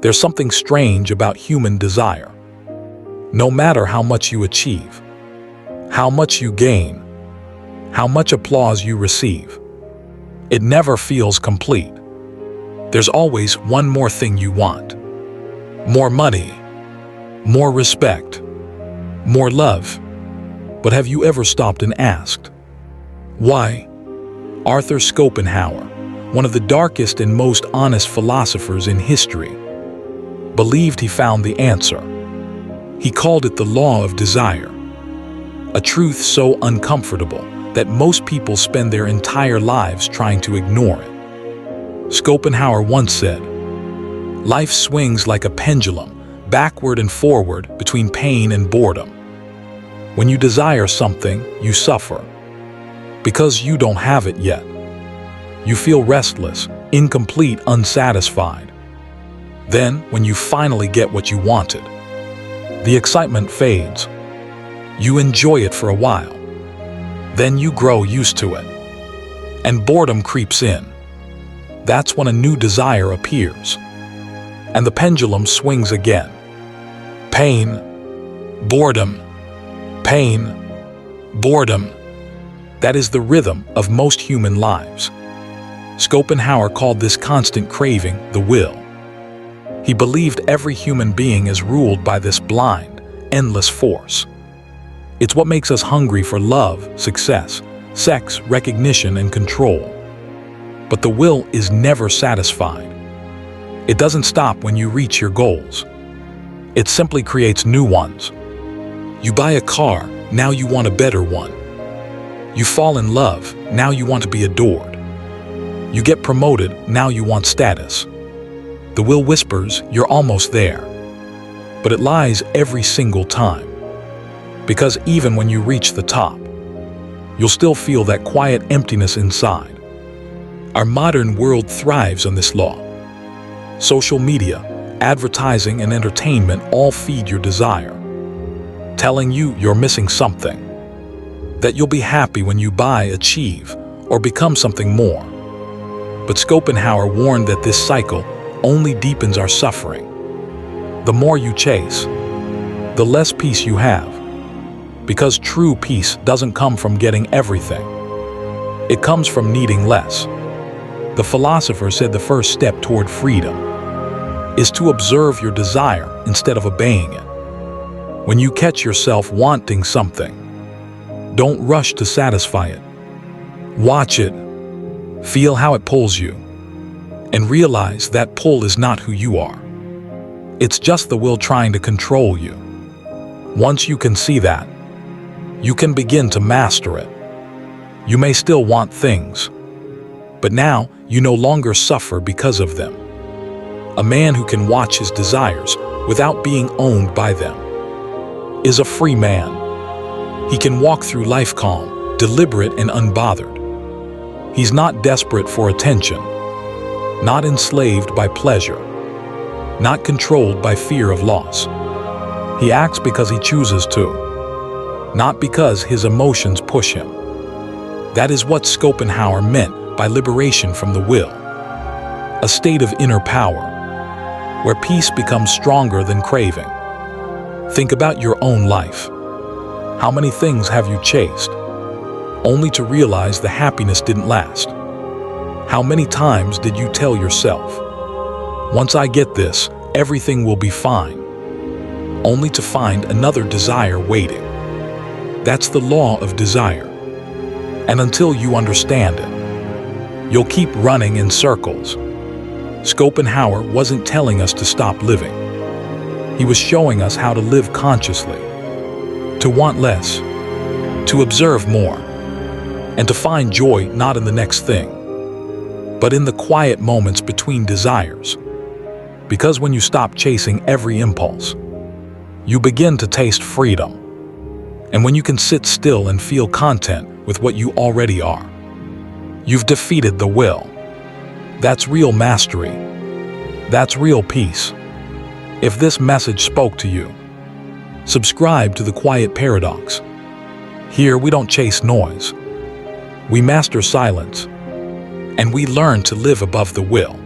There's something strange about human desire. No matter how much you achieve, how much you gain, how much applause you receive, it never feels complete. There's always one more thing you want. More money, more respect, more love. But have you ever stopped and asked, why? Arthur Schopenhauer, one of the darkest and most honest philosophers in history, believed he found the answer. He called it the law of desire, a truth so uncomfortable that most people spend their entire lives trying to ignore it. Schopenhauer once said, "Life swings like a pendulum, backward and forward between pain and boredom. When you desire something, you suffer, because you don't have it yet. You feel restless, incomplete, unsatisfied. Then, when you finally get what you wanted, the excitement fades. You enjoy it for a while. Then you grow used to it, and boredom creeps in. That's when a new desire appears, and the pendulum swings again. Pain, boredom, pain, boredom. That is the rhythm of most human lives." Schopenhauer called this constant craving the will. He believed every human being is ruled by this blind, endless force. It's what makes us hungry for love, success, sex, recognition, and control. But the will is never satisfied. It doesn't stop when you reach your goals. It simply creates new ones. You buy a car, now you want a better one. You fall in love, now you want to be adored. You get promoted, now you want status. The will whispers, you're almost there. But it lies every single time. Because even when you reach the top, you'll still feel that quiet emptiness inside. Our modern world thrives on this law. Social media, advertising, and entertainment all feed your desire, telling you you're missing something, that you'll be happy when you buy, achieve, or become something more. But Schopenhauer warned that this cycle only deepens our suffering. The more you chase, the less peace you have, because true peace doesn't come from getting everything. It comes from needing less. The philosopher said the first step toward freedom is to observe your desire instead of obeying it. When you catch yourself wanting something, don't rush to satisfy it. Watch it, feel how it pulls you, and realize that pull is not who you are. It's just the will trying to control you. Once you can see that, you can begin to master it. You may still want things, but now you no longer suffer because of them. A man who can watch his desires without being owned by them is a free man. He can walk through life calm, deliberate, and unbothered. He's not desperate for attention, not enslaved by pleasure, not controlled by fear of loss. He acts because he chooses to, not because his emotions push him. That is what Schopenhauer meant by liberation from the will, a state of inner power, where peace becomes stronger than craving. Think about your own life. How many things have you chased, only to realize the happiness didn't last? How many times did you tell yourself, once I get this, everything will be fine, only to find another desire waiting? That's the law of desire. And until you understand it, you'll keep running in circles. Schopenhauer wasn't telling us to stop living. He was showing us how to live consciously, to want less, to observe more, and to find joy not in the next thing, but in the quiet moments between desires. Because when you stop chasing every impulse, you begin to taste freedom. And when you can sit still and feel content with what you already are, you've defeated the will. That's real mastery. That's real peace. If this message spoke to you, subscribe to The Quiet Paradox. Here we don't chase noise. We master silence, and we learn to live above the will.